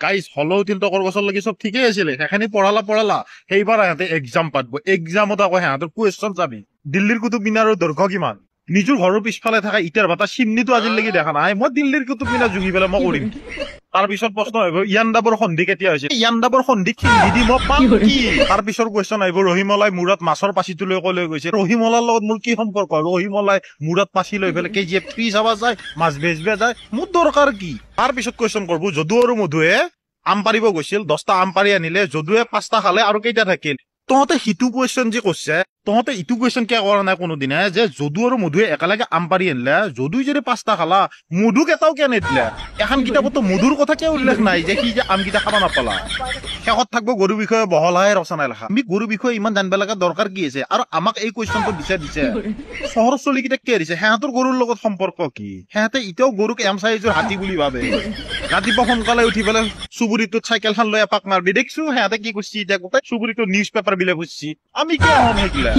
guys হলেও তিলটকৰ গছৰ লাগি চব ঠিকেই আছিলে সেইখিনি পঢ়ালা সেইবাৰ সিহঁতে এক্সাম পাতব এক্সামত আকৌ সিহঁতৰ কুৱেশ্যন চাবি দিল্লীৰ কুতুব মিনাৰৰ দৈৰ্ঘ্য কিমান নিজৰ ঘৰৰ পিছফালে থকা ইটাৰ ভাটা চিমনিটো আজিলৈকে দেখা নাই মই দিল্লীৰ কুতুব মিনাৰ জুগি পেলাই মই কৰিম তাৰ পিছত প্ৰশ্ন আহিব ইয়াণ্ডাবৰ সন্ধি কেতিয়া হৈছে ইয়াণ্ডাবৰ সন্ধি খিন্ধি মই পাম কি তাৰ পিছৰ কুৱেশ্যন আহিব ৰহিমলাই মূৰত মাছৰ পাচিটো লৈ কলৈ গৈছে ৰহিমলাৰ লগত মোৰ কি সম্পৰ্ক ৰহিমলাই মূৰত পাচি লৈ পেলাই KGF 3 চাবা যায় মাছ বেচবে যায় মোৰ দৰকাৰ কি তাৰ পিছত কুৱেশ্যন কৰব যদু আৰু মধুৱে আম পাৰিব গৈছিল 10টা আম পাৰি আনিলে যদুৱে 5টা খালে আৰু কেইটা থাকিল তহঁতে সিটো কুৱেশ্যন যে কৈছে তহঁতে ইটো কুৱেশ্যন কিয় কৰা নাই কোনোদিনে যে যদু আৰু মধুৱে একেলগে আম পাৰি আনিলে যদুই যদি 5টা খালা মধুক এটাও কিয় নিদিলে এখন কিতাপতো মধুৰ কথা কিয় উল্লেখ নাই যে সি যে আমকেইটা খাব নাপালা শেষত থাকব গৰুৰ বিষয়ে বহলাহে ৰচনা লেখা আমি গৰুৰ বিষয়ে ইমান জানিব লগা দৰকাৰ কি আছে আৰু আমাক এই কুৱেশ্যনটো দিছে চহৰৰ চলিকেইটাক কিয় দিছে সিহঁতৰ গৰুৰ লগত সম্পৰ্ক কি সিহঁতে এতিয়াও গৰুক এম চাইজৰ হাতী বুলি ভাবে ৰাতিপুৱা সোনকালে উঠি পেলাই চুবুৰীটোত চাইকেলখন লৈ এপাক মাৰবি দেখছো সিহঁতে কি কৰিছে এতিয়া গোটেই চুবুৰীটো নিউজ পেপাৰ বিলাক বুজিছি আমি কিয় হম সেইগিলা